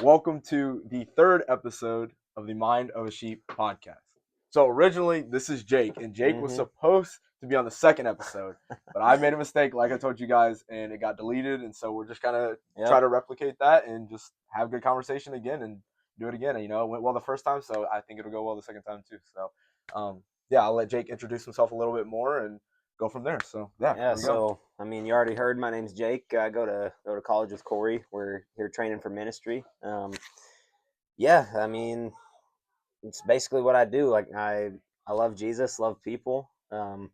Welcome to the third episode of the Mind of a Sheep podcast. So originally, this is Jake, and Jake was supposed to be on the second episode, but I made a mistake, like I told you guys, and it got deleted. And so we're just gonna try to replicate that and just have good conversation again and do it again. And, it went well the first time, so I think it'll go well the second time too. So, I'll let Jake introduce himself a little bit more and go from there. So you already heard my name's Jake. I go to college with Corey. We're here training for ministry. It's basically what I do. Like I love Jesus, love people. Go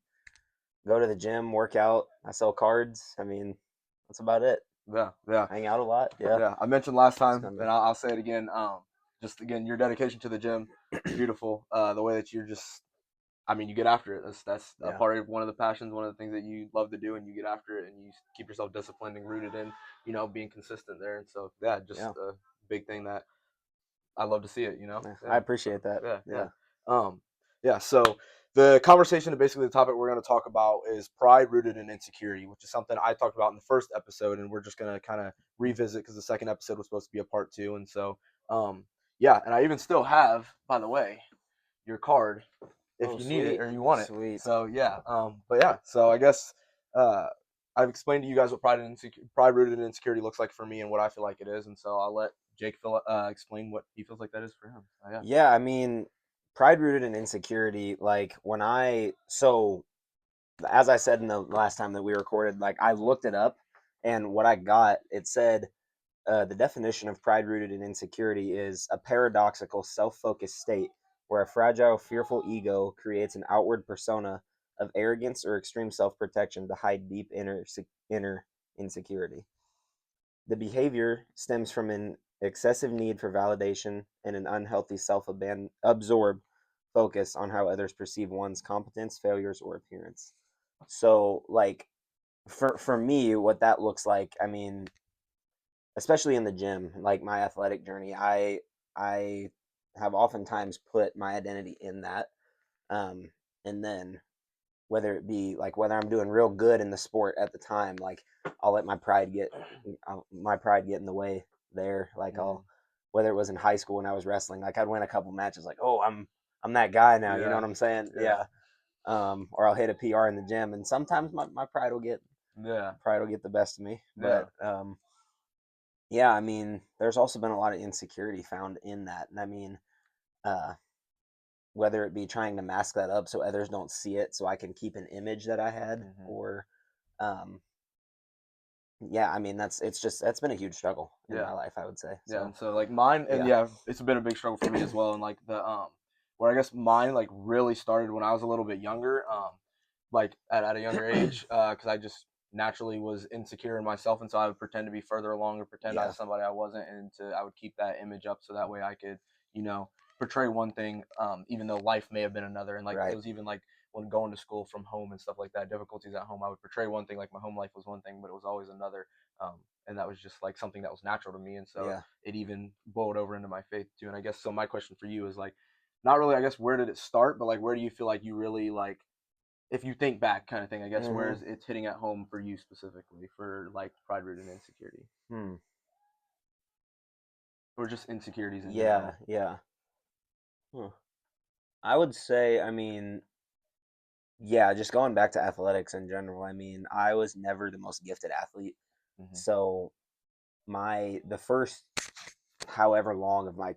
to the gym, work out. I sell cards. That's about it. Yeah. Hang out a lot. Yeah. I mentioned last time, and I'll say it again. Just again, your dedication to the gym, beautiful. The way that you're just, you get after it. That's a part of one of the passions, one of the things that you love to do, and you get after it, and you keep yourself disciplined and rooted in, being consistent there. And so, a big thing that I love to see it. I appreciate that. So the conversation, basically the topic we're going to talk about is pride rooted in insecurity, which is something I talked about in the first episode, and we're just going to kind of revisit because the second episode was supposed to be a part 2. And so, and I even still have, by the way, your card if you need it or you want it. Sweet. So so I guess I've explained to you guys what pride rooted in insecurity looks like for me and what I feel like it is, and so I'll let Jake explain what he feels like that is for him. Pride rooted in insecurity, like as I said in the last time that we recorded, like I looked it up, and what I got, it said the definition of pride rooted in insecurity is a paradoxical self-focused state where a fragile, fearful ego creates an outward persona of arrogance or extreme self-protection to hide deep inner insecurity. The behavior stems from an excessive need for validation and an unhealthy self-absorbed focus on how others perceive one's competence, failures, or appearance. So, like, for me, what that looks like, especially in the gym, like my athletic journey, I have oftentimes put my identity in that, and then whether it be like whether I'm doing real good in the sport at the time, like I'll let my pride get in the way there. Like whether it was in high school when I was wrestling, like I'd win a couple matches, like, oh, I'm that guy now. You know what I'm saying? Yeah. Or I'll hit a PR in the gym, and sometimes my pride will get the best of me. But there's also been a lot of insecurity found in that, and whether it be trying to mask that up so others don't see it, so I can keep an image that I had, or that's been a huge struggle in my life, I would say. And so like mine, and it's been a big struggle for me as well. And like the where I guess mine like really started when I was a little bit younger, like at a younger age, because I just naturally was insecure in myself, and so I would pretend to be further along or pretend I was somebody I wasn't, and I would keep that image up so that way I could, portray one thing, even though life may have been another. And like it was even like when going to school from home and stuff like that, difficulties at home, I would portray one thing, like my home life was one thing, but it was always another. And that was just like something that was natural to me. And so it even boiled over into my faith too. And I guess, so my question for you is like, not really, I guess, where did it start, but like, where do you feel like you really like, if you think back kind of thing, I guess, where is it's hitting at home for you specifically for like pride rooted in insecurity? Or just insecurities in general? I would say, just going back to athletics in general, I was never the most gifted athlete. So the first however long of my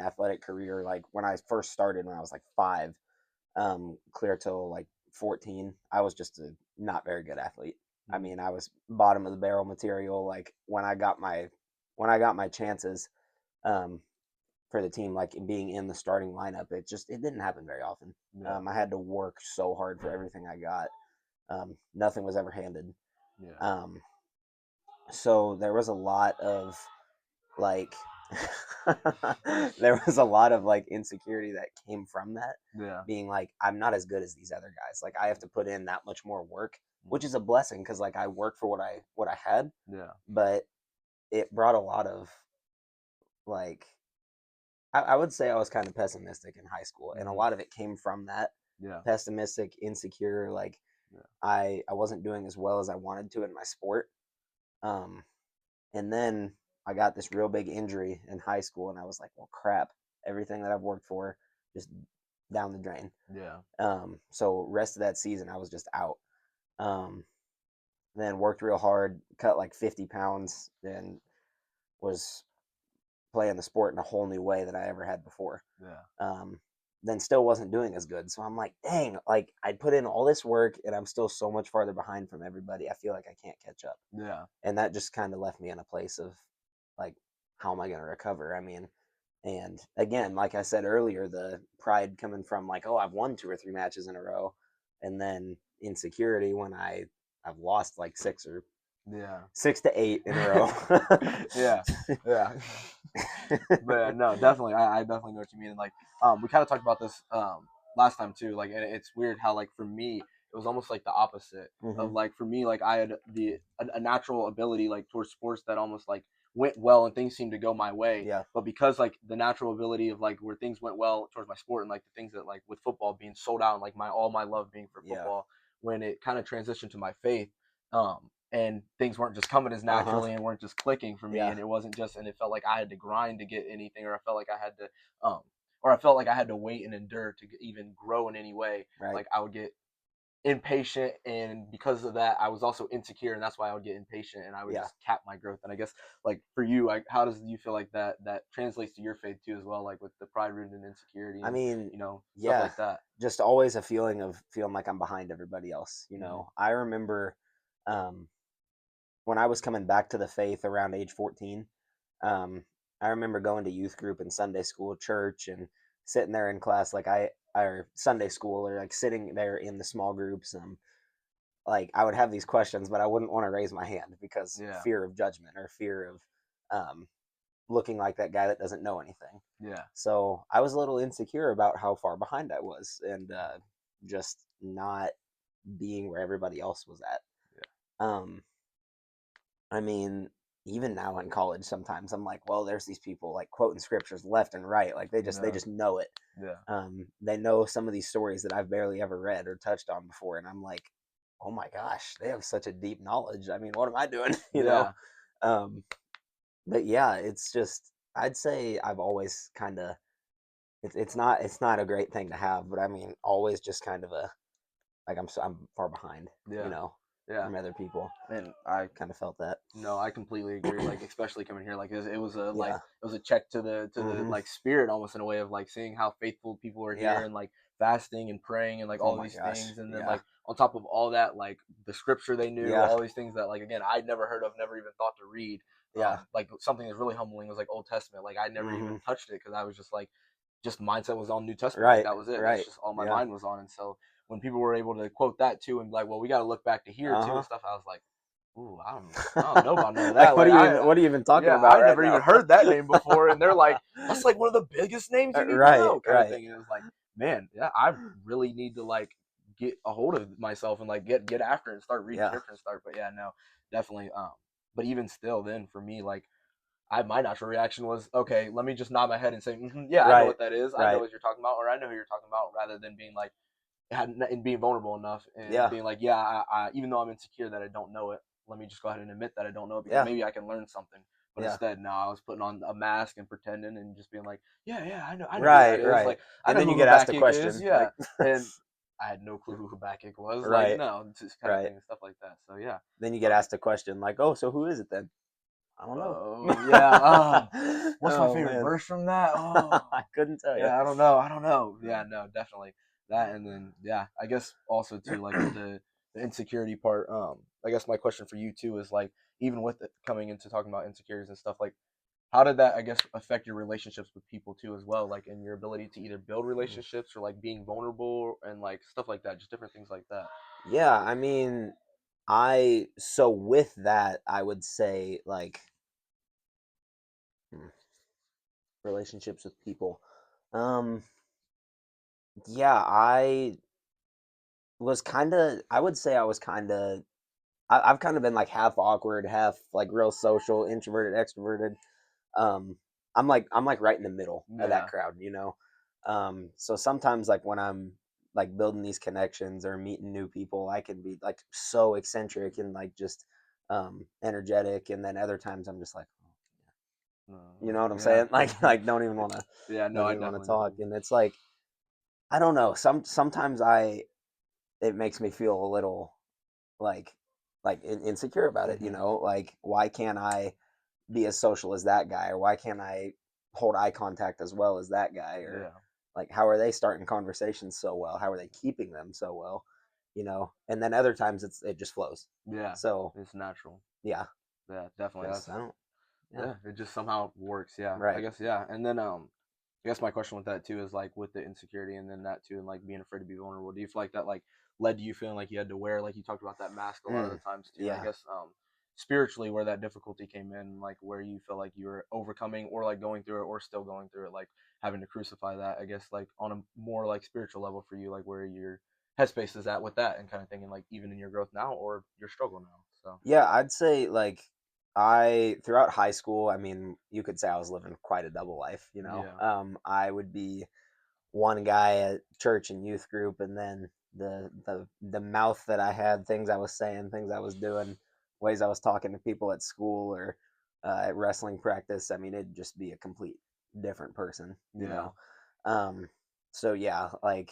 athletic career, like when I first started when I was like 5, clear till like 14, I was just a not very good athlete. I was bottom of the barrel material. Like when I got my chances for the team, like being in the starting lineup, it didn't happen very often. I had to work so hard for everything I got. Nothing was ever handed. So there was a lot of like there was a lot of like insecurity that came from that. Being like, I'm not as good as these other guys. Like I have to put in that much more work, which is a blessing because like I worked for what I had. But it brought a lot of like, I would say I was kind of pessimistic in high school, and a lot of it came from that. Pessimistic, insecure, like I wasn't doing as well as I wanted to in my sport. And then I got this real big injury in high school, and I was like, well, crap, everything that I've worked for just down the drain. Yeah. So rest of that season, I was just out. Um, then worked real hard, cut like 50 pounds, and was playing the sport in a whole new way that I ever had before. Yeah. Um, then still wasn't doing as good. So I'm like, dang, like I put in all this work and I'm still so much farther behind from everybody. I feel like I can't catch up. Yeah. And that just kind of left me in a place of like, how am I going to recover? I mean, and again, like I said earlier, the pride coming from like, oh, I've won 2 or 3 matches in a row, and then insecurity when I've lost like Yeah. 6 to 8 in a row. Yeah. Yeah. But no, definitely, I definitely know what you mean. And like, we kind of talked about this last time too. Like, and it's weird how like for me, it was almost like the opposite Hmm. of like for me, like I had a natural ability like towards sports that almost like went well and things seemed to go my way. Yeah. But because like the natural ability of like where things went well towards my sport and like the things that like with football being sold out and like my all my love being for Yeah. football, when it kind of transitioned to my faith, and things weren't just coming as Uh huh. naturally and weren't just clicking for me, Yeah. and it wasn't just, and it felt like I had to grind to get anything, or I felt like I had to or I felt like I had to wait and endure to even grow in any way. Right. Like I would get impatient, and because of that I was also insecure, and that's why I would get impatient and I would Yeah. just cap my growth. And I guess like for you, like how does you feel like that translates to your faith too as well, like with the pride rooted in insecurity I and mean, stuff yeah, like that. just always a feeling of feeling like I'm behind everybody else. Hmm. I remember um, when I was coming back to the faith around age 14. Um, I remember going to youth group and Sunday school, church, and sitting there in class, like or Sunday school, or like sitting there in the small groups. Like I would have these questions, but I wouldn't want to raise my hand because Yeah. fear of judgment or fear of um, looking like that guy that doesn't know anything. Yeah. So I was a little insecure about how far behind I was, and just not being where everybody else was at. Yeah. Um, I mean, even now in college, sometimes I'm like, well, there's these people like quoting scriptures left and right, like they Yeah. just know it. Yeah. They know some of these stories that I've barely ever read or touched on before, and I'm like, oh my gosh, they have such a deep knowledge. I mean, what am I doing? Yeah. Um, but yeah, it's just I'd say I've always kind of it's not a great thing to have, but I mean, always just kind of a like I'm far behind, Yeah. Yeah. from other people. And I Kind of felt that. No, I completely agree. Like, especially coming here, like it was a like Yeah. it was a check to the Hmm. like spirit, almost in a way of like seeing how faithful people are here Yeah. and like fasting and praying and like Oh all my these gosh. things, and then Yeah. like on top of all that, like the scripture they knew, Yeah. all these things that like again I'd never heard of, never even thought to read. Yeah. Like something that's really humbling was like Old Testament. Like I never even Hmm. touched it because I was just like, just mindset was on New Testament. Like Right. that was it. That's Right. just all my Yeah. mind was on. And so when people were able to quote that too, and like, well, we got to look back to here too Uh and stuff, I was like, ooh, I don't know about none huh. of Like, that. Like what are you even talking yeah, about I right never even now? heard that name before, and they're like, that's like one of the biggest names you need to Right. know, kind of Right. thing. And it was like, man, yeah, I really need to like get a hold of myself and like get after it and start reading Yeah. scripture and start. But yeah, no, definitely. But even still, then for me, like my natural reaction was, okay, let me just nod my head and say, yeah, I know Right. what that is. I know Right. what you're talking about, or I know who you're talking about, rather than being like, and being vulnerable enough and Yeah. being like, yeah, even though I'm insecure that I don't know it, let me just go ahead and admit that I don't know it because Yeah. maybe I can learn something. But Yeah. instead, no, I was putting on a mask and pretending and just being like, yeah, I know who that Right. is. Right. Like, I And know then you who get asked a Habakkuk is. question, Yeah, like, and I had no clue who Habakkuk was. Like, right. no, it's just kind of Right. thing and stuff like that. So yeah. Then you get Um, asked a question, like, oh, so who is it then? I don't know. oh yeah. What's my Oh favorite man, verse from that? Oh, I couldn't tell you. yeah, I don't know. I don't know. Yeah, no, definitely that. And then yeah, I guess also too like with the insecurity part. I guess my question for you too is like, even with it coming into talking about insecurities and stuff, like how did that I guess affect your relationships with people too as well, like in your ability to either build relationships or like being vulnerable and like stuff like that, just different things like that. Yeah, I mean, so with that, I would say like hmm, relationships with people. Um, yeah, I would say I was kind of, I've kind of been like half awkward, half like real social, introverted, extroverted. Um, I'm like right in the middle of that Yeah, crowd. So sometimes like when I'm like building these connections or meeting new people, I can be like so eccentric and like just energetic, and then other times I'm just like, oh, You know what I'm Yeah. saying? Like don't even want to Yeah, no, don't I even want to definitely talk. believe And it's like I don't know. Sometimes it makes me feel a little like insecure about it. it. You Hmm. know, like why can't I be as social as that guy, or why can't I hold eye contact as well as that guy, or Yeah. like how are they starting conversations so well? How are they keeping them so well? You know, and then other times it just flows. Yeah. So It's natural. yeah, Yeah, definitely. just That's I don't yeah yeah. It just somehow works. Yeah, I right guess. Yeah, and then I guess my question with that too is like with the insecurity and then that too and like being afraid to be vulnerable. Do you feel like that like led to you feeling like you had to wear like you talked about that mask a lot of the mm, times too? And I yeah guess spiritually where that difficulty came in, like where you feel like you were overcoming or like going through it or still going through it, like having to crucify that. I guess like on a more like spiritual level for you, like where your headspace is at with that and kind of thinking like even in your growth now or your struggle now. So yeah I'd say like I throughout high school, I mean, you could say I was living quite a double life. You know, yeah, I would be one guy at church and youth group, and then the mouth that I had, things I was saying, things I was doing, ways I was talking to people at school or at wrestling practice. I mean, it'd just be a complete different person, you yeah, know. Um, so yeah, like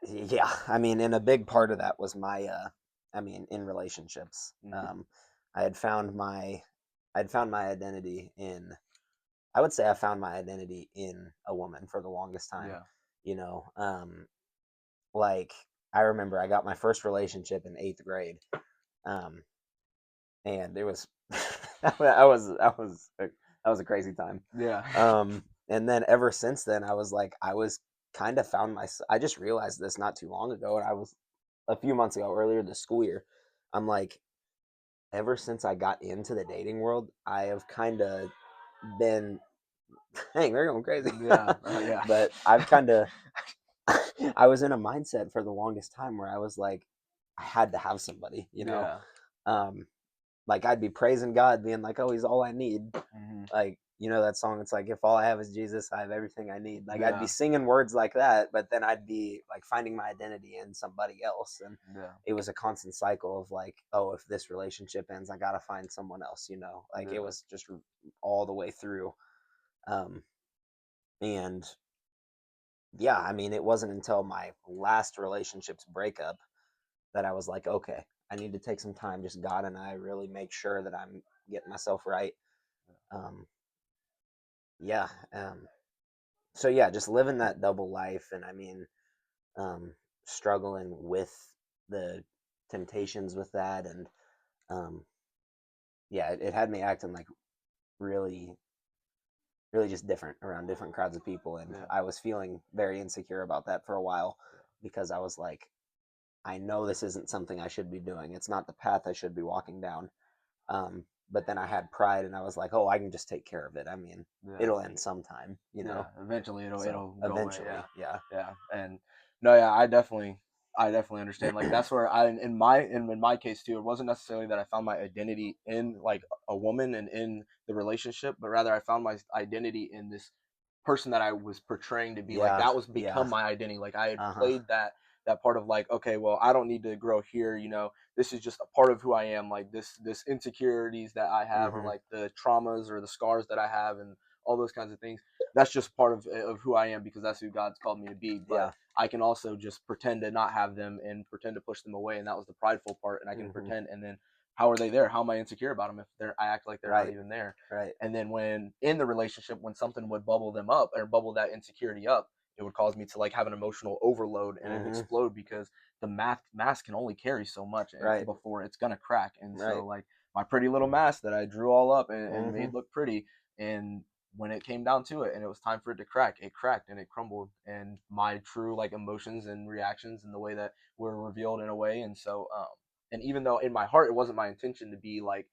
yeah, I mean, and a big part of that was my, I mean, in relationships, mm-hmm. I had found my, I'd found my identity in I would say I found my identity in a woman for the longest time. Yeah, You know, like I remember I got my first relationship in eighth grade, um, and it was that was a crazy time. yeah, And then ever since then, I was like I was kind of found my. I just realized this not too long ago, and I was a few months ago, earlier this school year. I'm like, ever since I got into the dating world, I have kind of been dang, they're going crazy. yeah, yeah, But I've kind of, I was in a mindset for the longest time where I was like, I had to have somebody, you know? yeah. Um, like I'd be praising God, being like, oh, he's all I need. Hmm. Like, you know, that song, it's like, if all I have is Jesus, I have everything I need. Like I'd be Yeah, singing words like that, but then I'd be like finding my identity in somebody else. And yeah, it was a constant cycle of like, oh, if this relationship ends, I got to find someone else, you know? Like it yeah, was just all the way through. Um, and yeah, I mean, it wasn't until my last relationship's breakup that I was like, okay, I need to take some time, just God and I really make sure that I'm getting myself right. Um, yeah. So yeah, just living that double life, and I mean, um, struggling with the temptations with that, and um, yeah, it had me acting like really, really just different around different crowds of people, and yeah, I was feeling very insecure about that for a while yeah, because I was like, I know this isn't something I should be doing. It's not the path I should be walking down. But then I had pride and I was like, oh, I can just take care of it. I mean, yeah, it'll end sometime, you yeah. know? Eventually, it'll So go away. Yeah, eventually, yeah. yeah. And no, yeah, I definitely understand. Like that's where I in my case too. It wasn't necessarily that I found my identity in like a woman and in the relationship, but rather I found my identity in this person that I was portraying to be. Like Yeah, that was yeah. become my identity. Like I had Uh-huh. played that part of like, okay, well, I don't need to grow here. You know, this is just a part of who I am. Like this insecurities that I have, or Mm-hmm. like the traumas or the scars that I have, and all those kinds of things. That's just part of who I am because that's who God's called me to be. But Yeah. I can also just pretend to not have them and pretend to push them away, and that was the prideful part. And I can Mm-hmm. pretend, and then how are they there? How am I insecure about them if I act like they're not Right. even there? Right. And then when in the relationship, when something would bubble them up or bubble that insecurity up, it would cause me to like have an emotional overload and it Mm-hmm. explode because the mask can only carry so much Right. before it's gonna crack. And Right. so like my pretty little mask that I drew all up and Mm-hmm. made look pretty, and when it came down to it and it was time for it to crack, it cracked and it crumbled. And my true like emotions and reactions and the way that were revealed in a way. And so and even though in my heart it wasn't my intention to be like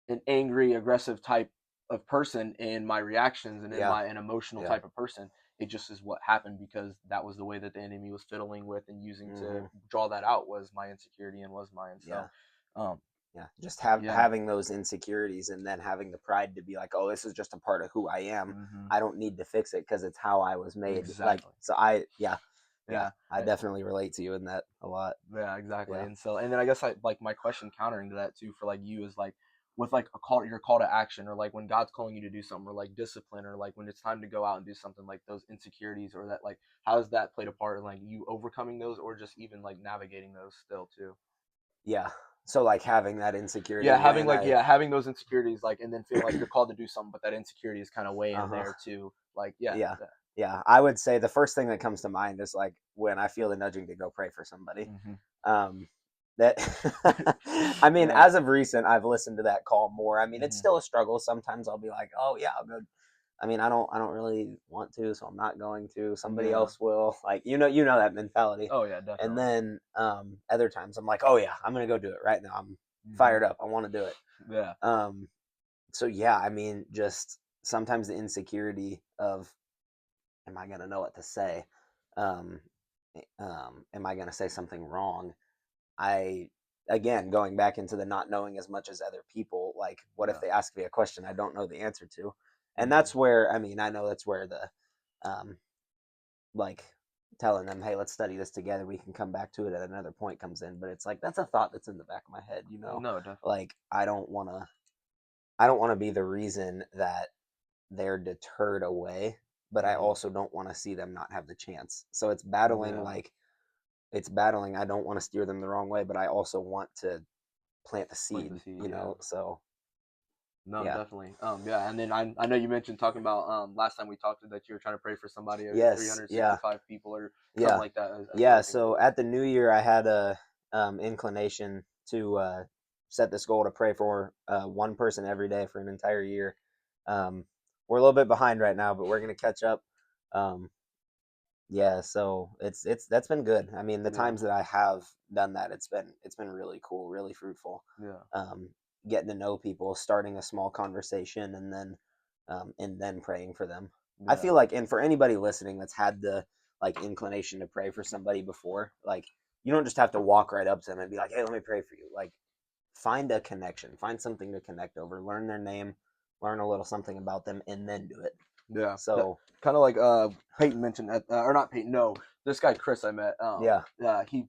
an angry, aggressive type of person in my reactions and in Yeah. my an emotional Yeah. type of person. It just is what happened because that was the way that the enemy was fiddling with and using to Mm-hmm. draw that out was my insecurity and was mine. So, Yeah. um, Yeah. Just yeah, having those insecurities and then having the pride to be like, oh, this is just a part of who I am. hmm I don't need to fix it because it's how I was made. Like, exactly, so yeah, yeah. yeah. I definitely relate to you in that a lot. Yeah, exactly. Yeah. And so, and then I guess I like my question countering to that too for like you is like, with like your call to action, or like when God's calling you to do something, or like discipline, or like when it's time to go out and do something, like those insecurities, or that, like how does that play a part in like you overcoming those, or just even like navigating those still too? Yeah. So like having that insecurity Yeah, having when like I having those insecurities, like, and then feeling like you're called to do something, but that insecurity is kind of way in uh-huh. there too. Like, yeah, Yeah. yeah. Yeah. I would say the first thing that comes to mind is like when I feel the nudging to go pray for somebody. Mm-hmm. Um that I mean, Yeah. as of recent, I've listened to that call more. I mean, it's Mm-hmm. still a struggle. Sometimes I'll be like, "Oh yeah, I'll go." I mean, I don't really want to, so I'm not going to. Somebody Yeah. else will. Like, you know that mentality. Oh yeah, And definitely. then other times I'm like, "Oh yeah, I'm going to go do it right now. I'm Mm-hmm. fired up. I want to do it." Yeah. Um so yeah, I mean, just sometimes the insecurity of, am I going to know what to say? Um am I going to say something wrong? I again going back into the not knowing as much as other people, like what if Yeah. they ask me a question I don't know the answer to? And Mm-hmm. that's where, I mean, I know that's where the um like telling them, hey, let's study this together, we can come back to it at another point comes in. But it's like that's a thought that's in the back of my head, No, definitely. like I don't want to be the reason that they're deterred away, but I Mm-hmm. also don't want to see them not have the chance. So it's battling, Yeah. like it's battling. I don't want to steer them the wrong way, but I also want to plant the Plant the seed, seed. Yeah. So No, yeah. definitely. Yeah, and then I know you mentioned talking about last time we talked that you were trying to pray for somebody, or Yes, yeah, 365 people, or something yeah, like that, as yeah. well too. So at the new year, I had a inclination to set this goal to pray for one person every day for an entire year. Um, we're a little bit behind right now, but we're gonna catch up. Um, yeah, so it's that's been good. I mean, the Yeah. times that I have done that, it's been really cool, really fruitful. Yeah. Um, Getting to know people, starting a small conversation, and then praying for them. I Yeah. feel like, and for anybody listening that's had the like inclination to pray for somebody before, like you don't just have to walk right up to them and be like, "Hey, let me pray for you." Like, find a connection, find something to connect over, learn their name, learn a little something about them, and then do it. Yeah. That So kind of like Peyton mentioned that, or not Peyton. No, this guy Chris I met. yeah, He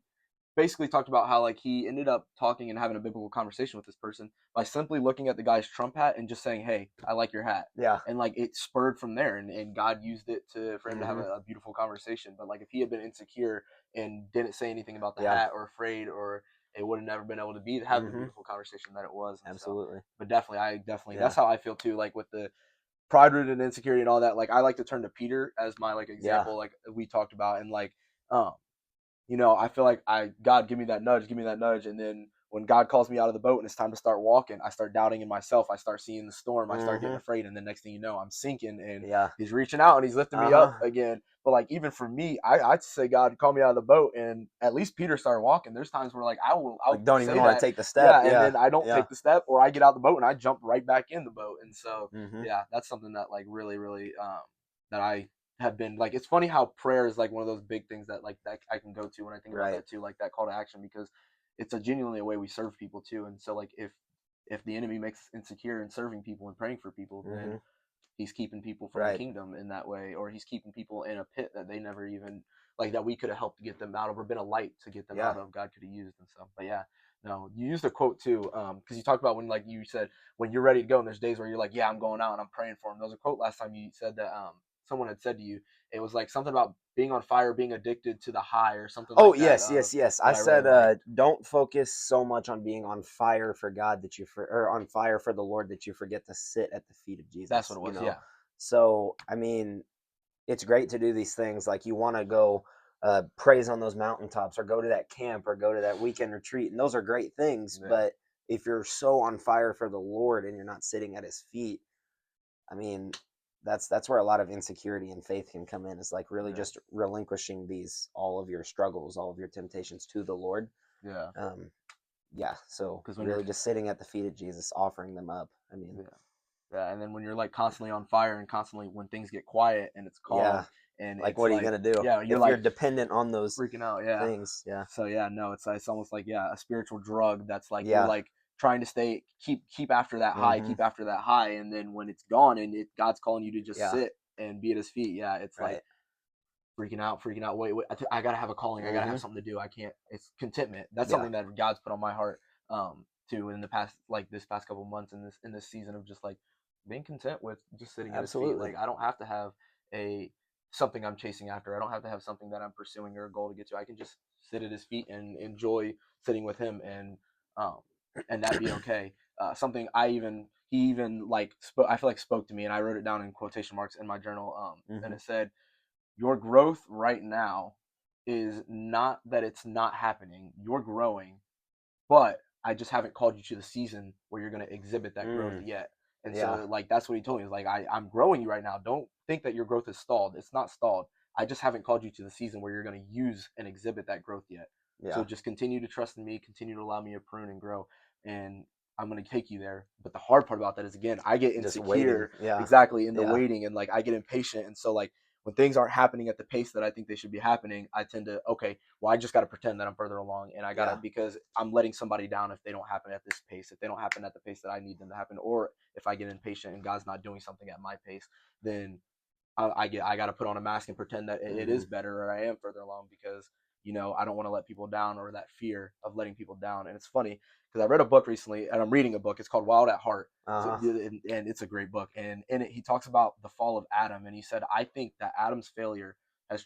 basically talked about how like he ended up talking and having a biblical conversation with this person by simply looking at the guy's Trump hat and just saying, "Hey, I like your hat," yeah. and like it spurred from there, and God used it to for him to have Hmm. a beautiful conversation. But like if he had been insecure and didn't say anything about the Yeah. hat, or afraid, or it would have never been able to have the Hmm. beautiful conversation that it was. And so, Absolutely. but definitely, I definitely Yeah. that's how I feel too. Like with the pride rooted in insecurity and all that. Like I like to turn to Peter as my like Yeah. example, like we talked about, and like um I feel like God give me that nudge, and then when God calls me out of the boat and it's time to start walking, I start doubting in myself. I start seeing the storm. I start getting Hmm. afraid, and the next thing you know, I'm sinking, and Yeah. He's reaching out and He's lifting me up Uh-huh. again. But like even for me, I'd say God call me out of the boat, and at least Peter started walking. There's times where like I'll Like, don't even say want to that, take the step. yeah, and Yeah. then I don't Yeah. take the step, or I get out the boat and I jump right back in the boat, and so Hmm. yeah, that's something that like really that I have been like, it's funny how prayer is like one of those big things that like that I can go to when I think about Right. that too, like that call to action, because it's a genuinely a way we serve people too. And so like if the enemy makes us insecure in serving people and praying for people, then Hmm. he's keeping people from the Right. kingdom in that way, or he's keeping people in a pit that they never even like, that we could have helped to get them out of, or been a light to get them Yeah. out of, God could have used and stuff. But yeah, no, you used a quote too, because you talked about when, like you said, when you're ready to go, and there's days where you're like, yeah, I'm going out and I'm praying for him. There was a quote last time you said that someone had said to you, it was like something about being on fire, being addicted to the high, or something Oh, like that, yes, yes, yes. I that I really said, liked. don't focus so much on being on fire for God that or on fire for the Lord that you forget to sit at the feet of That's what Jesus, it was. Yeah. So, I mean, it's great to do these things. Like, you want to go praise on those mountaintops, or go to that camp, or go to that weekend retreat. And those are great things. Yeah. But if you're so on fire for the Lord and you're not sitting at his feet, I mean, that's where a lot of insecurity and faith can come in. Is like really Yeah. just relinquishing all of your struggles, all of your temptations to the Lord. Yeah. Um, yeah. So Because when you're really just sitting at the feet of Jesus, offering them up. I mean, yeah. Yeah, and then when you're like constantly on fire, and constantly when things get quiet and it's yeah. calm, and Like, it's what are you like, gonna do yeah, you're if you're like dependent on those freaking out. Yeah. things? Yeah. So yeah, no, it's almost like, yeah, a spiritual drug that's like you're Yeah. like trying to keep after that high, Hmm. keep after that high, and then when it's gone and God's calling you to just Yeah. sit and be at His feet, yeah, it's like Right. freaking out. Wait, I gotta have a calling. I gotta have Hmm. something to do. I can't. It's contentment. That's Yeah. something that God's put on my heart too in the past, like this past couple months in this season of just like being content with just sitting at his feet. Absolutely. Like I don't have to have a something I'm chasing after. I don't have to have something that I'm pursuing or a goal to get to. I can just sit at his feet and enjoy sitting with him um and that be okay. Something he even like spoke. I feel like spoke to me, and I wrote it down in quotation marks in my journal. And Mm-hmm. it said, "Your growth right now is not that it's not happening. You're growing, but I just haven't called you to the season where you're going to exhibit that growth Mm, yet." And yeah. so, like, that's what he told me. Is like, I'm growing you right now. Don't think that your growth is stalled. It's not stalled. I just haven't called you to the season where you're going to use and exhibit that growth yet. So Yeah. just continue to trust in me. Continue to allow me to prune and grow, and I'm going to take you there. But the hard part about that is, again, I get Just waiting. insecure Yeah. exactly in the Yeah. waiting, and like I get impatient, and so like when things aren't happening at the pace that I think they should be happening, I tend to, okay, well, I just got to pretend that I'm further along, and I got to, Yeah. because I'm letting somebody down if they don't happen at this pace, if they don't happen at the pace that I need them to happen, or if I get impatient and God's not doing something at my pace, then I got to put on a mask and pretend that it Mm-hmm. is better or I am further along, because I don't want to let people down, or that fear of letting people down. And it's funny because I read a book recently, and I'm reading a book. It's called Wild at Heart. So, Uh-huh. and it's a great book. And in it, he talks about the fall of Adam, and he said, I think that Adam's failure has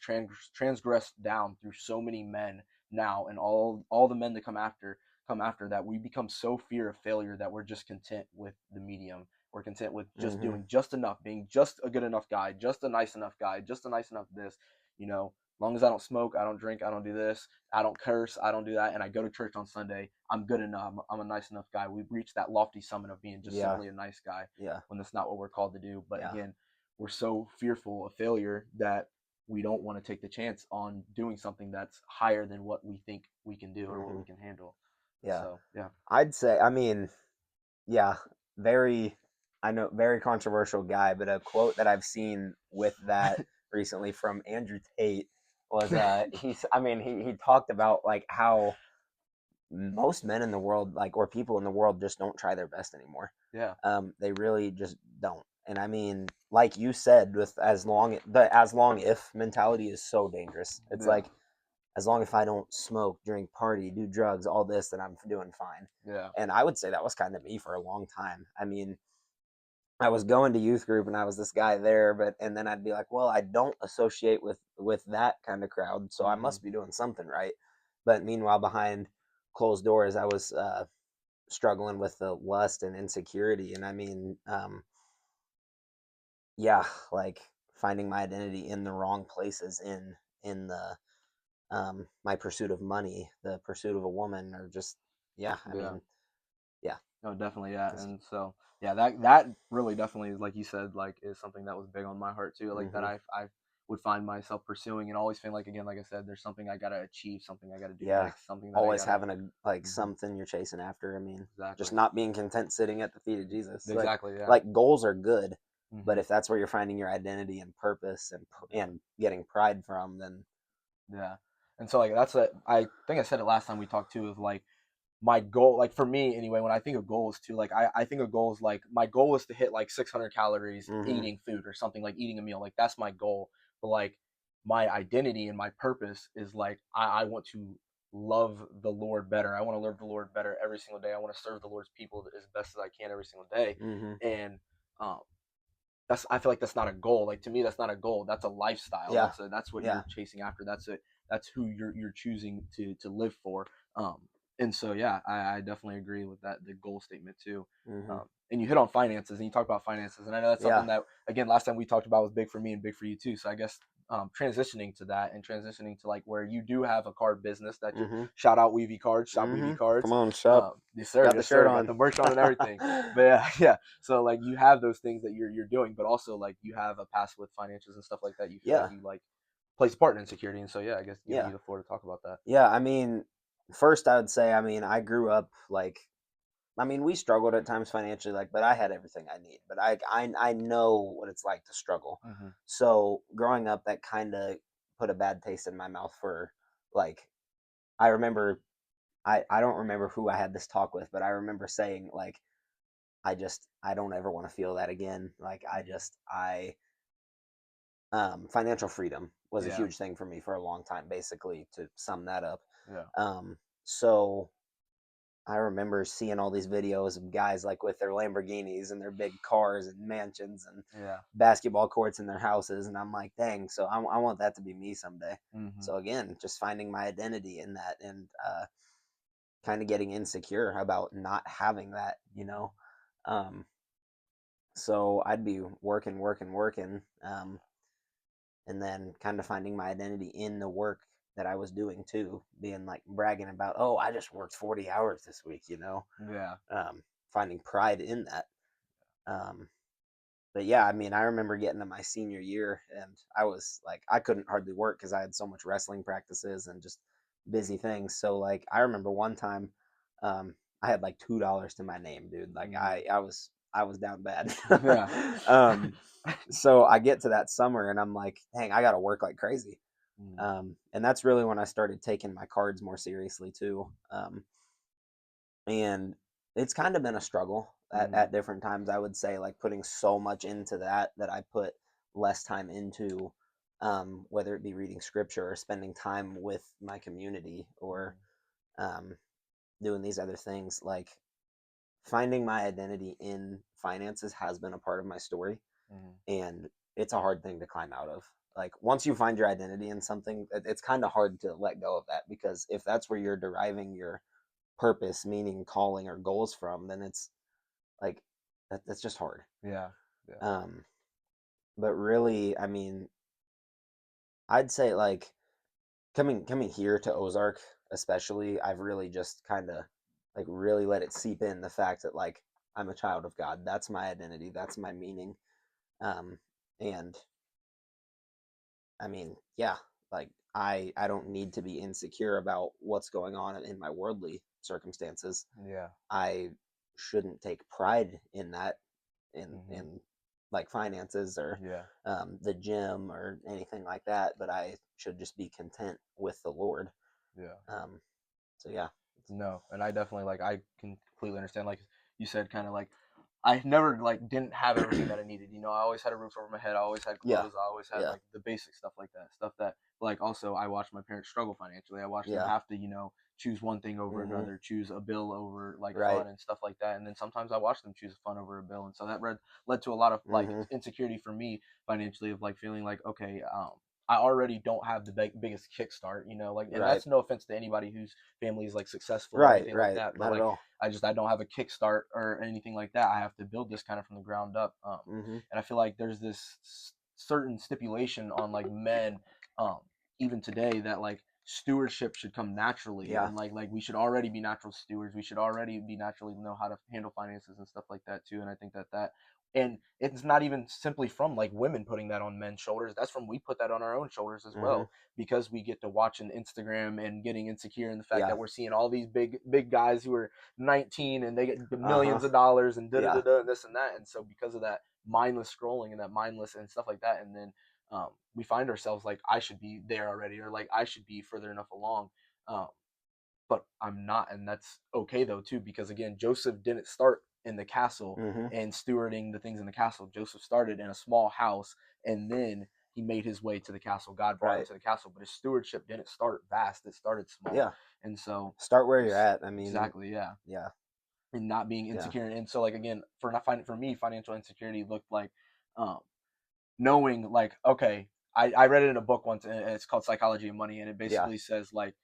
transgressed down through so many men now, and all the men that come after that, we become so fear of failure that we're just content with the medium. We're content with just Mm-hmm. doing just enough, being just a good enough guy, just a nice enough guy, just a nice enough this, as long as I don't smoke, I don't drink, I don't do this, I don't curse, I don't do that, and I go to church on Sunday, I'm good enough. I'm a nice enough guy. We've reached that lofty summit of being just Yeah. simply a nice guy Yeah. when that's not what we're called to do. But Yeah. again, we're so fearful of failure that we don't want to take the chance on doing something that's higher than what we think we can do or what Mm-hmm. we can handle. And Yeah. so, yeah. I'd say, I mean, yeah, very, I know, very controversial guy, but a quote that I've seen with that recently from Andrew Tate was, I mean, he talked about like how most men in the world, like, or people in the world just don't try their best anymore. Yeah. They really just don't. And I mean, like you said, with as long if mentality is so dangerous. It's Yeah. like, as long as I don't smoke, drink, party, do drugs, all this, then I'm doing fine. Yeah. And I would say that was kind of me for a long time. I mean, I was going to youth group and I was this guy there, but and then I'd be like, well, I don't associate with that kind of crowd, so I Mm-hmm. must be doing something right. But meanwhile, behind closed doors, I was struggling with the lust and insecurity, and I mean, yeah, like finding my identity in the wrong places, in the my pursuit of money, the pursuit of a woman, or just yeah, I Yeah. mean, yeah, No, definitely, yeah. just And so, yeah, that really definitely, like you said, like is something that was big on my heart too. Like that hmm I would find myself pursuing and always feeling like, again, like I said, there's something I gotta achieve, something I gotta do yeah, next, something that I always gotta. having a like Mhm. something you're chasing after. I mean, just Exactly. not being content sitting at the feet of Jesus. Exactly. Yeah. Like goals are good, but Hmm. if that's where you're finding your identity and purpose Yeah. and getting pride from, then Yeah. And so like that's what I think I said it last time we talked too, of like my goal, like for me anyway, when I think of goals too, like I think of goals like my goal is to hit like 600 calories hmm eating food or something, like eating a meal, like that's my goal. But like my identity and my purpose is like I want to love the Lord better. I want to love the Lord better every single day. I want to serve the Lord's people as best as I can every single day. hmm And um, I feel like that's not a goal. Like to me, that's not a goal. That's a lifestyle. yeah, That's what yeah, you're chasing after. That's it. That's who you're choosing to live for. Um, and so yeah, I definitely agree with that, the goal statement too. hmm And you hit on finances, and you talk about finances, and I know that's yeah, something that, again, last time we talked about was big for me and big for you too. So I guess transitioning to that and transitioning to like where you do have a card business that you hmm shout out Weavy Cards, shop hmm Weavy Come Cards. on, shop. Got the Yes shirt sir, got on. the merch on and everything. But yeah, yeah. So like you have those things that you're doing, but also like you have a past with finances and stuff like that. You feel like Yeah, you like plays a part in insecurity, and so yeah, I guess giving yeah, you the floor to talk about that. yeah. I mean, first I would say, I mean, I grew up like, I mean, we struggled at times financially, like, but I had everything I need. But I know what it's like to struggle. Hmm. So growing up, that kind of put a bad taste in my mouth for like, I remember, I don't remember who I had this talk with, but I remember saying like, I don't ever want to feel that again. Like, financial freedom was a Yeah, huge thing for me for a long time, basically, to sum that up. yeah, So I remember seeing all these videos of guys like with their Lamborghinis and their big cars and mansions and Yeah. basketball courts in their houses, and I'm like, dang, so I want that to be me someday. Mm-hmm. So again, just finding my identity in that, and kind of getting insecure about not having that, you know. Um, so I'd be working, and then kind of finding my identity in the work that I was doing too, being like bragging about, oh, I just worked 40 hours this week, you know, Yeah. finding pride in that. Um, but yeah, I mean, I remember getting to my senior year and I was like, I couldn't hardly work because I had so much wrestling practices and just busy things. So like, I remember one time, I had like $2 to my name, dude. Like Mm-hmm. I was down bad. Yeah. um, so I get to that summer and I'm like, dang, I got to work like crazy. Mm-hmm. And that's really when I started taking my cards more seriously too. And it's kind of been a struggle Mm-hmm. at different times. I would say like putting so much into that I put less time into, whether it be reading scripture or spending time with my community or um, doing these other things. Like finding my identity in finances has been a part of my story, Mm-hmm. and it's a hard thing to climb out of. Like once you find your identity in something, it's kind of hard to let go of that, because if that's where you're deriving your purpose, meaning, calling, or goals from, then it's like that's just hard. Yeah. Yeah. Um, but really, I mean, I'd say like coming here to Ozark, especially, I've really just kind of like really let it seep in the fact that like I'm a child of God. That's my identity. That's my meaning. Um, and I mean, yeah, like I don't need to be insecure about what's going on in my worldly circumstances. Yeah. I shouldn't take pride in that, Mm-hmm. in like finances or Yeah. the gym or anything like that, but I should just be content with the Lord. Yeah. Um, so yeah, No, and I definitely like I can completely understand. Like you said, kind of like I never like didn't have everything that I needed. You know, I always had a roof over my head. I always had yeah, clothes. I always had yeah, like the basic stuff like that. Stuff that like also I watched my parents struggle financially. I watched them yeah, have to, choose one thing over mm-hmm, another, choose a bill over like right, fun and stuff like that. And then sometimes I watched them choose fun over a bill. And so that led to a lot of like mm-hmm, insecurity for me financially of like feeling like, okay, I already don't have the biggest kickstart, like, and right, that's no offense to anybody whose family is like successful or right, anything like right, that, but not at like all. I don't have a kickstart or anything like that. I have to build this kind of from the ground up. Mm-hmm, And I feel like there's this certain stipulation on like men, um, even today, that like stewardship should come naturally, yeah, and like we should already be natural stewards. We should already be naturally know how to handle finances and stuff like that too. And I think that and it's not even simply from like women putting that on men's shoulders. That's from we put that on our own shoulders as mm-hmm, well, because we get to watching Instagram and getting insecure in the fact yeah, that we're seeing all these big guys who are 19 and they get uh-huh, millions of dollars and da da yeah, da da and this and that. And so because of that mindless scrolling and that mindless and stuff like that, and then we find ourselves like I should be there already, or like I should be further enough along. Um, but I'm not, and that's okay though too, because again, Joseph didn't start in the castle mm-hmm, and stewarding the things in the castle. Joseph started in a small house, and then he made his way to the castle. God brought him right, to the castle, but his stewardship didn't start vast; it started small. yeah. And so, Start where you're just at. I mean, exactly, yeah, yeah, and not being yeah, insecure. And so, like again, for me, financial insecurity looked like um, knowing like, okay, I read it in a book once, and it's called Psychology of Money, and it yeah, basically says like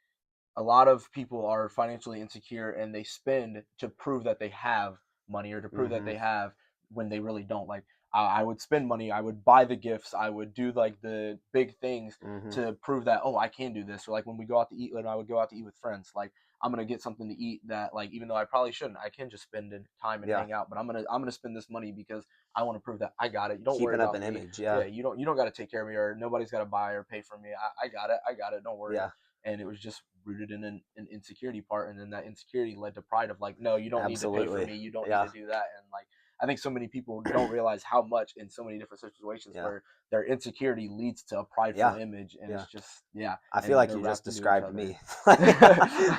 a lot of people are financially insecure and they spend to prove that they have money, or to prove that mm-hmm, they have, when they really don't. Like I would spend money, I would buy the gifts, I would do like the big things mm-hmm, to prove that, oh, I can do this. Or like when we go out to eat, when I would go out to eat with friends, like I'm gonna get something to eat that, like, even though I probably shouldn't, I can just spend time and yeah. hang out, but I'm gonna spend this money because I want to prove that I got it. You don't worry Keeping up about an me. image. Yeah, Yeah, you don't got to take care of me, or nobody's got to buy or pay for me. I got it. I got it. Don't worry. yeah, And it was just rooted in an insecurity part, and then that insecurity led to pride of like, no, you don't need to pay for absolutely. me, you don't need Yeah, to do that. And like I think so many people don't realize how much in so many different situations yeah, where their insecurity leads to a prideful yeah, image, and yeah. it's just, yeah, I feel and like they're you just wrapped into each described other. me.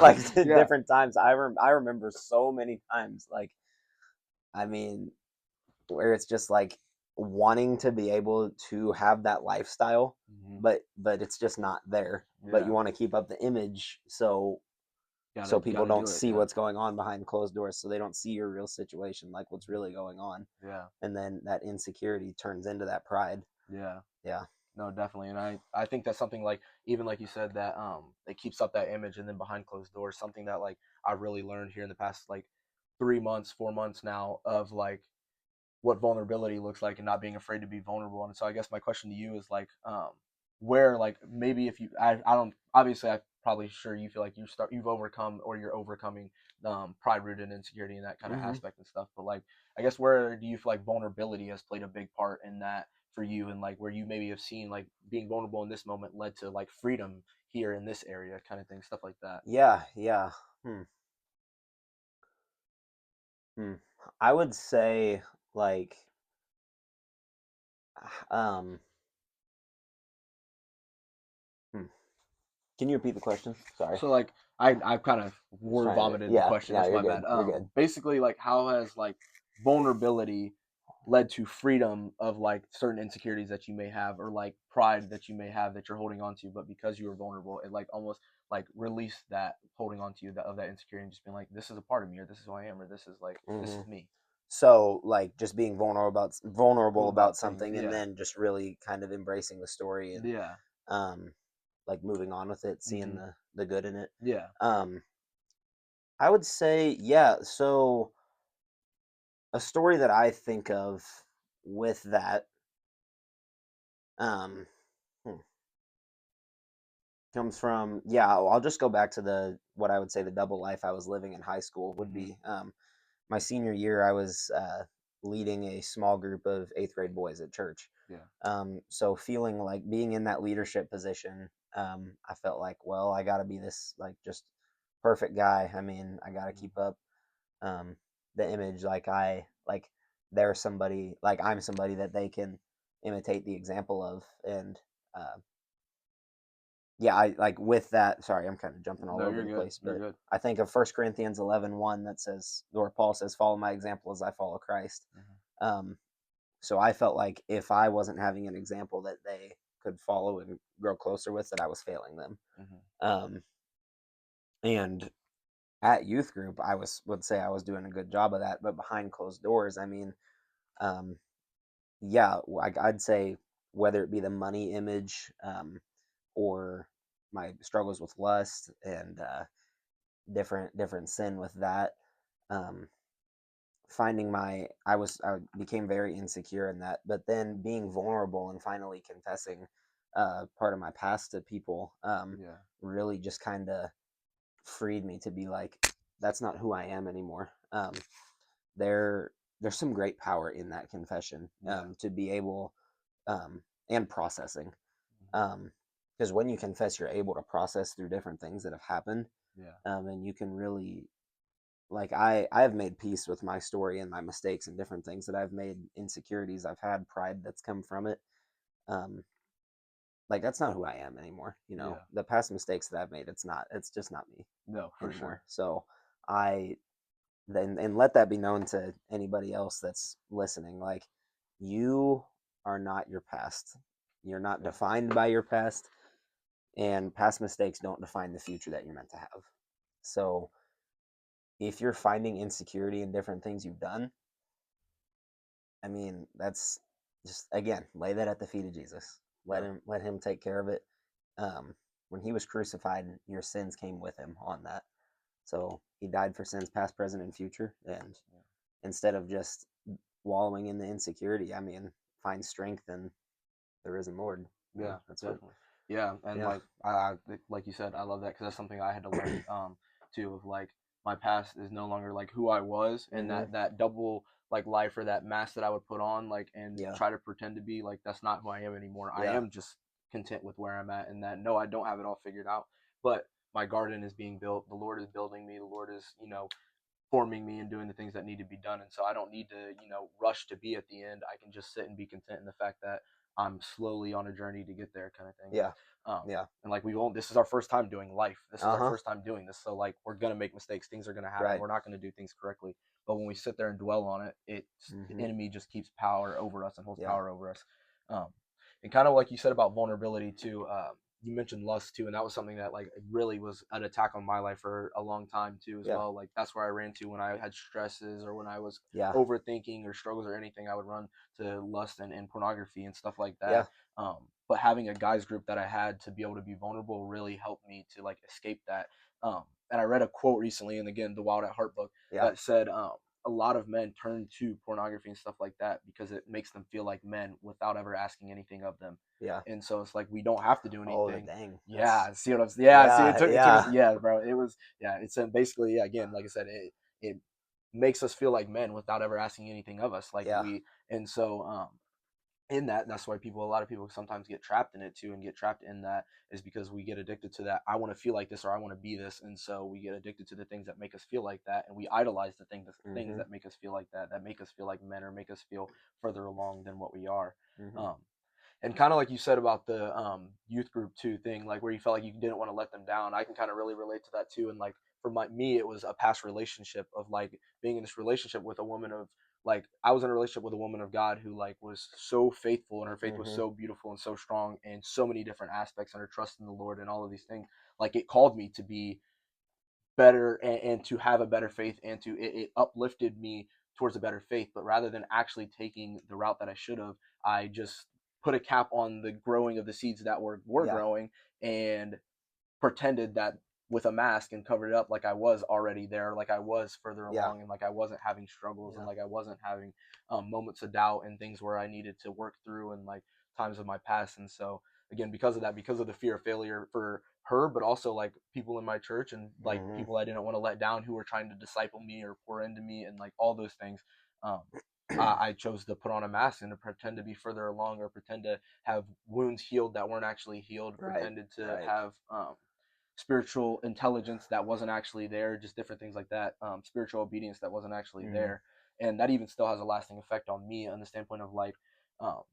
Like Yeah. different times. I remember so many times. Like, I mean, where it's just like wanting to be able to have that lifestyle, Hmm. but it's just not there. But you Yeah. want to keep up the image, so so people gotta don't do it. see Yeah. what's going on behind closed doors, so they don't see your real situation, like what's really going on, Yeah. and then that insecurity turns into that pride. Yeah. Yeah. No, definitely. And I think that's something like, even like you said, that it keeps up that image, and then behind closed doors, something that like I've really learned here in the past like 3 months, 4 months now, of like what vulnerability looks like and not being afraid to be vulnerable. And so I guess my question to you is like, where, like, maybe if you, I don't, obviously I probably sure you feel like you've overcome, or you're overcoming pride rooted insecurity and that kind of Hmm. aspect and stuff. But like, I guess where do you feel like vulnerability has played a big part in that for you, and like where you maybe have seen like being vulnerable in this moment led to like freedom here in this area, kind of thing, stuff like that. Yeah, yeah. Hmm. Hmm. I would say like um hmm. Can you repeat the question? Sorry. So like I've kind of Just word trying to vomited the yeah, question. yeah, That's you're my good. bad. You're good. Basically, like, how has like vulnerability led to freedom of like certain insecurities that you may have, or like pride that you may have that you're holding on to, but because you were vulnerable, it like almost like released that holding on to you of that insecurity, and just being like, this is a part of me, or this is who I am, or this Hmm. is me. So like just being vulnerable Cool about about things. something, and Yeah. then just really kind of embracing the story, and Yeah. um like moving on with it, seeing Hmm. the good in it. Yeah. Um I would say yeah, so a story that I think of with that um hmm, comes from yeah, I'll just go back to the what I would say the double life I was living in high school would Hmm. be my senior year. I was leading a small group of eighth grade boys at church. Yeah. So feeling like being in that leadership position, I felt like, well, I got to be this like just perfect guy. I mean, I got to keep up um, the image, like they're somebody, like I'm somebody that they can imitate the example of. And uh, yeah, I like with that. Sorry, I'm kind of jumping all No, over you're the good. place, You're but good. I think of 1 Corinthians 11:1 that says, where Paul says, "Follow my example as I follow Christ." Hmm. Um, so I felt like if I wasn't having an example that they could follow and grow closer with, that I was failing them. Hmm. Um, and at youth group, I would say I was doing a good job of that, but behind closed doors, I mean, um, yeah, I'd say whether it be the money image or my struggles with lust and different sin with that. Um, finding my I became very insecure in that, but then being vulnerable and finally confessing part of my past to people Yeah. really just kind of freed me to be like, that's not who I am anymore. There there's some great power in that confession, Yeah. to be able and processing, Hmm. because when you confess, you're able to process through different things that have happened, Yeah. and you can really like I have made peace with my story and my mistakes and different things that I've made, insecurities I've had, pride that's come from it. Um, like that's not who I am anymore. You know, Yeah. the past mistakes that I've made, it's just not me No, for sure. anymore. So I then and let that be known to anybody else that's listening. Like you are not your past. You're not Yeah. defined by your past, and past mistakes don't define the future that you're meant to have. So if you're finding insecurity in different things you've done, I mean, that's just again, lay that at the feet of Jesus. Yeah. Let him take care of it. When he was crucified, your sins came with him on that. So he died for sins past, present, and future. And Yeah. instead of just wallowing in the insecurity, I mean, find strength in the risen Lord. You Yeah, know, that's what. definitely. Yeah, and Yeah. like like you said, I love that because that's something I had to learn too. Of like, my past is no longer like who I was, and Mm-hmm. that double like life, or that mask that I would put on, like, and Yeah. try to pretend to be, like, that's not who I am anymore. I Yeah. am just content with where I'm at, and that no, I don't have it all figured out, but my garden is being built. The Lord is building me. The Lord is, forming me and doing the things that need to be done. And so I don't need to, rush to be at the end. I can just sit and be content in the fact that I'm slowly on a journey to get there, kind of thing. Yeah. Um, Yeah. and like, this is our first time doing life. This is Uh our huh. first time doing this. So like, we're going to make mistakes. Things are going to happen. Right. We're not going to do things correctly. But when we sit there and dwell on it, the Mm-hmm. enemy just keeps power over us and holds Yeah. power over us. Um, and kind of like you said about vulnerability too, you mentioned lust too, and that was something that like really was an attack on my life for a long time too as Yeah. well. Like that's where I ran to when I had stresses or when I was Yeah. overthinking or struggles or anything. I would run to lust and pornography and stuff like Yeah. that. But having a guys group that I had to be able to be vulnerable really helped me to like escape that. And I read a quote recently, and again, the Wild at Heart book, Yeah. that said, a lot of men turn to pornography and stuff like that because it makes them feel like men without ever asking anything of them. Yeah. And so it's like we don't have to do Oh, anything. dang. That's Yeah, see what I'm saying? Yeah, see yeah. it took us. Yeah. Yeah, bro, it was yeah. It's basically yeah. Again, like I said, it makes us feel like men without ever asking anything of us. Like Yeah. we and so in that, that's why a lot of people sometimes get trapped in it too, and get trapped in that is because we get addicted to that. I want to feel like this or I want to be this, and so we get addicted to the things that make us feel like that, and we idolize the things Mhm. that make us feel like that make us feel like men or make us feel further along than what we are. Mhm. um, and kind of like you said about the youth group too thing, like where you felt like you didn't want to let them down, I can kind of really relate to that too. And like for me, it was a past relationship of like being in this relationship with a woman of like I was in a relationship with a woman of God who like was so faithful, and her faith was Mhm. so beautiful and so strong, and so many different aspects, and her trust in the Lord and all of these things. Like it called me to be better, and to have a better faith, and to it uplifted me towards a better faith. But rather than actually taking the route that I should have, I just put a cap on the growing of the seeds that were Yeah. growing, and pretended that with a mask, and covered it up like I was already there, like I was further Yeah. along, and like I wasn't having struggles, and Yeah. like I wasn't having moments of doubt and things where I needed to work through, and like times of my past. And so again, because of that, because of the fear of failure for her, but also like people in my church, and like Mhm. people I didn't want to let down who were trying to disciple me or pour into me, and like all those things, um, I chose to put on a mask and to pretend to be further along, or pretend to have wounds healed that weren't actually healed, Right. pretended to Right. have spiritual intelligence that wasn't actually there, just different things like that, spiritual obedience that wasn't actually Mhm. there. And that even still has a lasting effect on me on the standpoint of like, um,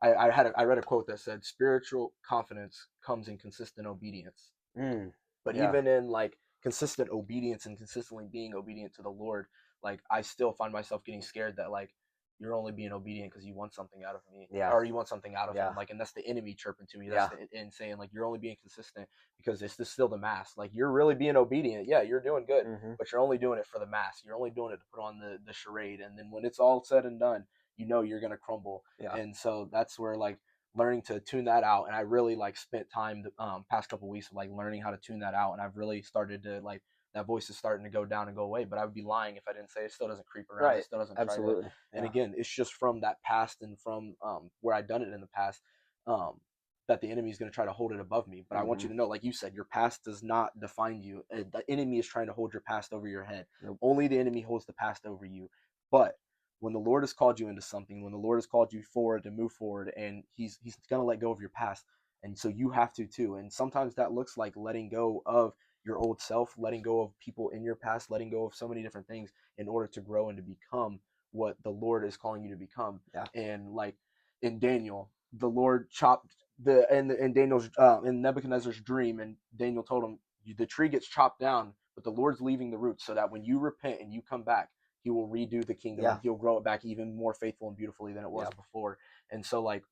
I read a quote that said, spiritual confidence comes in consistent obedience. Mm. But Yeah. even in like consistent obedience and consistently being obedient to the Lord, like I still find myself getting scared that like you're only being obedient because you want something out of me, Yeah. or you want something out of him. Yeah. Like, and that's the enemy chirping to me. That's Yeah. the and saying like you're only being consistent because it's still the mask. Like you're really being obedient. Yeah, you're doing good, Mhm. but you're only doing it for the mask. You're only doing it to put on the charade. And then when it's all said and done, you know you're gonna crumble. Yeah. And so that's where like learning to tune that out. And I really like spent time the past couple weeks of like learning how to tune that out. And I've really started to like that voice is starting to go down and go away. But I would be lying if I didn't say it still doesn't creep around. It Right. still doesn't try to. Absolutely. And Yeah. again, it's just from that past and from where I'd done it in the past. Um, that the enemy is going to try to hold it above me. But I want you Mhm. to know, like you said, your past does not define you. The enemy is trying to hold your past over your head. Nope. Only the enemy holds the past over you. But when the Lord has called you into something, when the Lord has called you forward to move forward, and He's gonna let go of your past, and so you have to too. And sometimes that looks like letting go of your old self, letting go of people in your past, letting go of so many different things in order to grow and to become what the Lord is calling you to become. Yeah. And like in Daniel, the Lord chopped in Daniel's in Nebuchadnezzar's dream, and Daniel told him the tree gets chopped down, but the Lord's leaving the roots so that when you repent and you come back, he will redo the kingdom, Yeah. and he'll grow it back even more faithful and beautifully than it was Yeah. before. And so like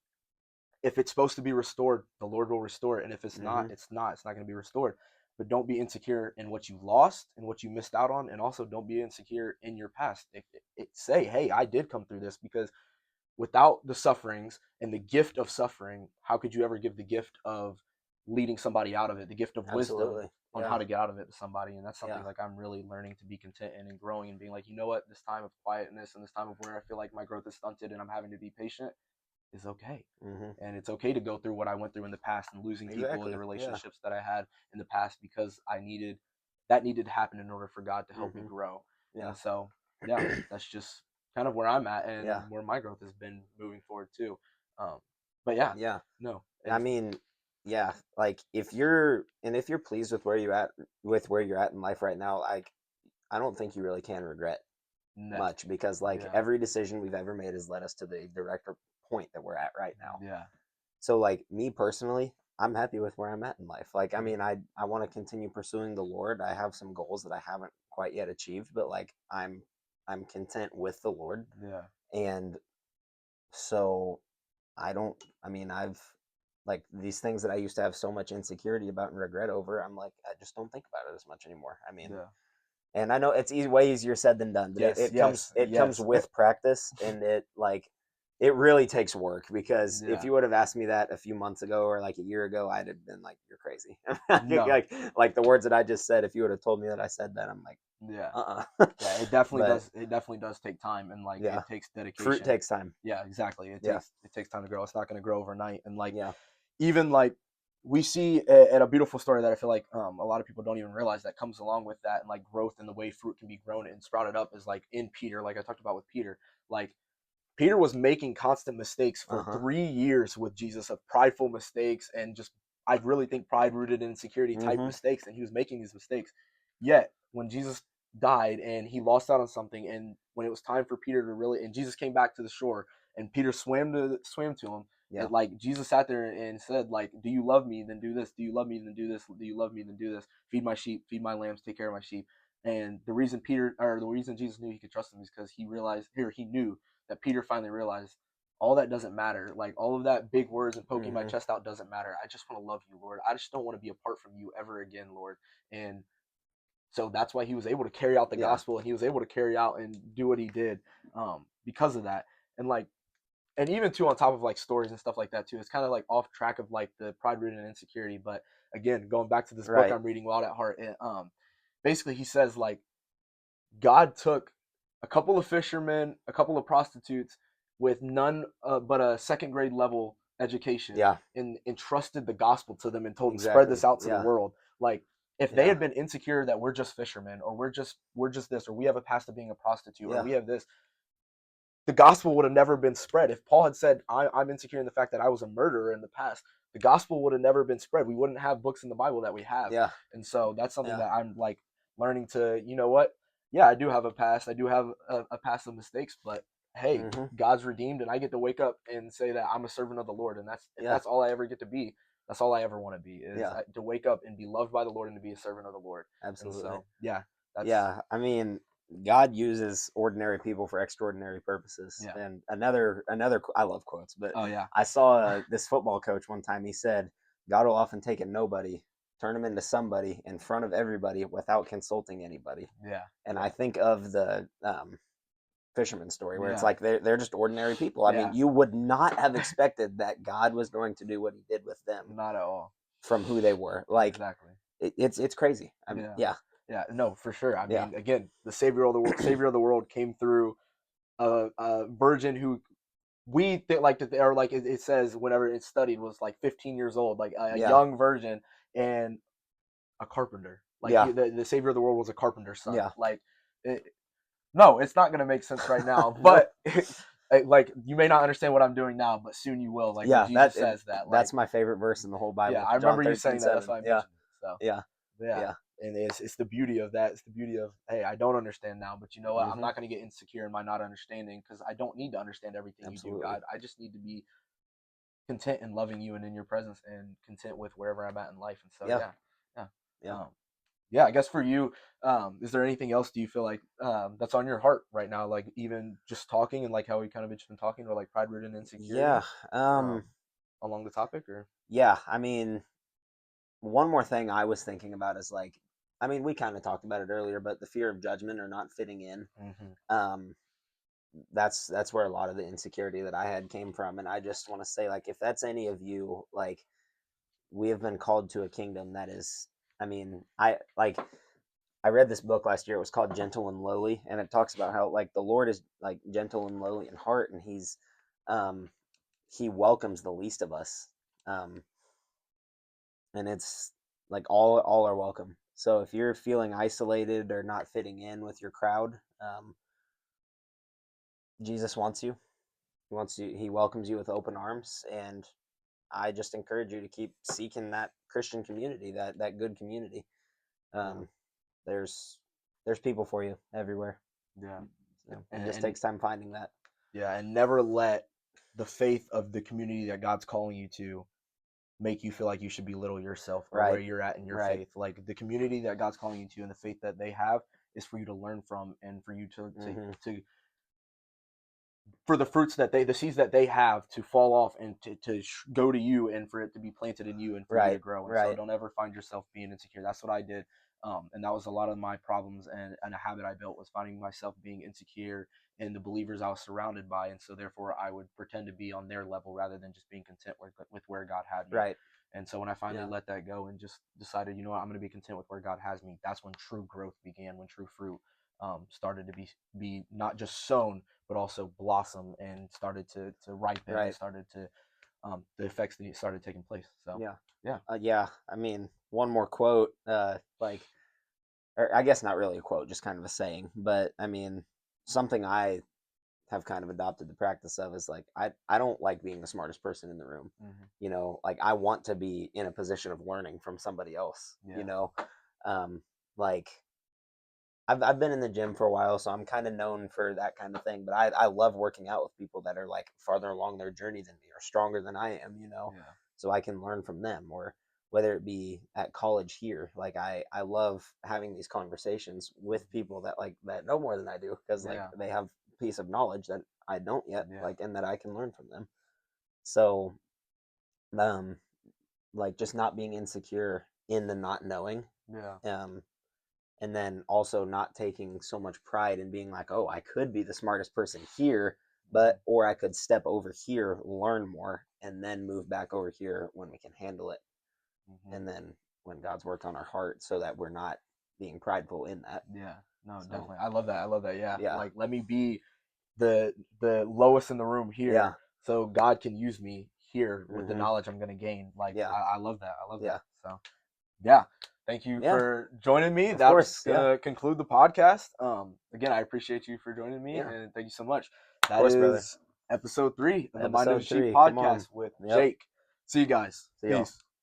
if it's supposed to be restored, the Lord will restore it. And if it's not, Mhm. it's not going to be restored. But don't be insecure in what you lost and what you missed out on. And also don't be insecure in your past. Say, hey, I did come through this, because without the sufferings and the gift of suffering, how could you ever give the gift of leading somebody out of it, the gift of wisdom Absolutely. on Yeah. how to get out of it to somebody? And that's something Yeah. like I'm really learning to be content in, and growing and being like, you know what, this time of quietness and this time of where I feel like my growth is stunted and I'm having to be patient is okay. Mhm. And it's okay to go through what I went through in the past, and losing people in the Exactly. Yeah. relationships that I had in the past, because that needed to happen in order for God to help me Mhm. grow. Yeah. And so, yeah, that's just kind of where I'm at Yeah. and where my growth has been moving forward too. Um, but yeah, Yeah. no, I it's mean, yeah, like if you're pleased with where you're at in life right now, like I don't think you really can regret no, much because like yeah, every decision we've ever made has led us to the direct point that we're at right now. yeah, So like me personally, I'm happy with where I'm at in life. Like I yeah, mean, I want to continue pursuing the Lord. I have some goals that I haven't quite yet achieved, but like I'm content with the Lord. yeah, And so I don't I mean, like these things that I used to have so much insecurity about and regret over, I'm like, I just don't think about it as much anymore. I mean, Yeah. and I know it's way easier said than done, but Yes. Yes. it comes Yes. with practice, and it really takes work, because if Yeah. you would have asked me that a few months ago or like a year ago, I'd have been like, you're crazy. No. like the words that I just said, if you would have told me that I said that, I'm like, Yeah. uh-uh. Yeah. It definitely But does. It definitely does take time, and like yeah, it takes fruit dedication. takes time. Yeah. Exactly. Yeah, It takes time to grow. It's not going to grow overnight. And like yeah, even like we see at a beautiful story that I feel like a lot of people don't even realize that comes along with that, and like growth and the way fruit can be grown and sprouted up is like in Peter, like I talked about with Peter. Like Peter was making constant mistakes for uh-huh, 3 years with Jesus, of prideful mistakes and just I really think pride rooted in insecurity type mm-hmm, mistakes, and he was making these mistakes. Yet when Jesus died and he lost out on something, and when it was time for Peter to really, and Jesus came back to the shore, and Peter swam to him, yeah, and like Jesus sat there and said, like, do you love me? Then do this. Do you love me? Then do this. Do you love me? Then do this. Feed my sheep. Feed my lambs. Take care of my sheep. And the reason Jesus knew he could trust him is because he knew that Peter finally realized all that doesn't matter. Like all of that big words and poking my mm-hmm, chest out doesn't matter. I just want to love you, Lord. I just don't want to be apart from you ever again, Lord. And so that's why he was able to carry out the yeah, gospel, and he was able to carry out and do what he did because of that. And like, and even too, on top of like stories and stuff like that too, it's kind of like off track of like the pride ridden insecurity. But again, going back to this book right, I'm reading, Wild at Heart, basically he says like God took a couple of fishermen, a couple of prostitutes with none but a second grade level education, yeah, and entrusted the gospel to them and told them, spread exactly, this out to the yeah, world. Like if they yeah, had been insecure that we're just fishermen, or we're just this, or we have a past of being a prostitute, or yeah, we have this, the gospel would have never been spread. If Paul had said, I'm insecure in the fact that I was a murderer in the past, the gospel would have never been spread. We wouldn't have books in the Bible that we have. yeah, And so that's something yeah, that I'm like learning to, you know what? Yeah, I do have a past. I do have a past of mistakes, but hey, mm-hmm, God's redeemed, and I get to wake up and say that I'm a servant of the Lord. And that's, if yeah, that's all I ever get to be, that's all I ever want to be, is yeah, to wake up and be loved by the Lord and to be a servant of the Lord. And absolutely. so, yeah, that's, Yeah, I mean, God uses ordinary people for extraordinary purposes. yeah. And I love quotes, but Oh, yeah. I saw this football coach one time. He said, God will often take a nobody, turn him into somebody in front of everybody without consulting anybody. Yeah. And I Yeah. think of the fisherman story, where it's Yeah. like they're just ordinary people. I mean, Yeah. you would not have expected that God was going to do what he did with them Not at all. from who they were. Like, Exactly. it's crazy. Yeah. Yeah, Yeah. No, for sure. I yeah, mean, again, the Savior of the world came through a virgin who we think like that, or like it says whenever it's studied was like 15 years old, like a yeah, young virgin, and a carpenter. Like yeah, the Savior of the world was a carpenter's son. yeah. Like, it, no, it's not gonna make sense right now, No, but. Like you may not understand what I'm doing now, but soon you will. Like when yeah, Jesus says that, like that's my favorite verse in the whole yeah, Bible, I John remember you 13 saying that. That's 7. why I Yeah, mentioned it. So yeah, yeah, yeah, and it's the beauty of that. It's the beauty of, hey, I don't understand now, but you know what? I'm hmm, not going to get insecure in my not understanding, because I don't need to understand everything you do, absolutely. God. I just need to be content in loving you and in your presence, and content with wherever I'm at in life. And so Yeah, yeah, yeah, yeah, um, yeah. I guess for you, is there anything else do you feel like that's on your heart right now? Like even just talking, and like how we kind of just been talking, or like pride ridden insecurity, yeah. um, along the topic, or Yeah. I mean, one more thing I was thinking about is like, I mean, we kind of talked about it earlier, but the fear of judgment or not fitting in. mm-hmm. Um, that's where a lot of the insecurity that I had came from, and I just want to say, like, if that's any of you, like, we have been called to a kingdom that is, I mean, I read this book last year. It was called Gentle and Lowly, and it talks about how like the Lord is like gentle and lowly in heart, and um, he welcomes the least of us, um, and it's like all are welcome. So if you're feeling isolated or not fitting in with your crowd, Jesus wants you. He wants you. He welcomes you with open arms, and I just encourage you to keep seeking that Christian community, that good community. Yeah, Um, there's there's people for you everywhere. yeah, So it and, just and takes time finding that. yeah, and never let the faith of the community that God's calling you to make you feel like you should belittle yourself or where Right. you're at in your Right. faith. Like the community that God's calling you to and the faith that they have is for you to learn from, and for you to Hmm. to for the fruits that the seeds that they have to fall off and to go to you, and for it to be planted in you and for you to Right. grow. And so Right. don't ever find yourself being insecure. That's what I did. And that was a lot of my problems, and a habit I built was finding myself being insecure in the believers I was surrounded by. And so therefore I would pretend to be on their level rather than just being content with where God had me. Right. And so when I finally Yeah. let that go and just decided, you know what, I'm going to be content with where God has me, that's when true growth began, when true fruit started to be not just sown, but also blossom and started to ripen and Right. started to the effects that started taking place. So Yeah. yeah. Yeah. I mean, one more quote, like, or I guess not really a quote, just kind of a saying, but I mean, something I have kind of adopted the practice of is like, I don't like being the smartest person in the room. Mm-hmm. You know, like I want to be in a position of learning from somebody else, Yeah. you know, like I've been in the gym for a while, so I'm kind of known for that kind of thing. But I love working out with people that are like farther along their journey than me or stronger than I am, you know, Yeah. so I can learn from them. Or whether it be at college here, like I love having these conversations with people that like that know more than I do, because like Yeah. they have a piece of knowledge that I don't yet, Yeah. like, and that I can learn from them. So, um, like just not being insecure in the not knowing, Yeah. um, and then also not taking so much pride in being like, oh, I could be the smartest person here, but or I could step over here, learn more, and then move back over here when we can handle it, Mm-hmm. and then when God's worked on our heart, so that we're not being prideful in that. Yeah. No, So definitely. I love that. I love that. Yeah. yeah, Like, let me be the lowest in the room yeah, here, so God can use me here with the mm-hmm. knowledge I'm gonna gain. Like, Yeah, I love that. I love yeah, that. So yeah, thank you yeah. for joining me. Of That's course, yeah, gonna conclude the podcast. Again, I appreciate you for joining me, yeah. and thank you so much. Of That course, brother. is episode 3 of the Mind of a Episode Sheep 3. Come podcast on. with Yep. Jake. See you guys. See y'all. Peace.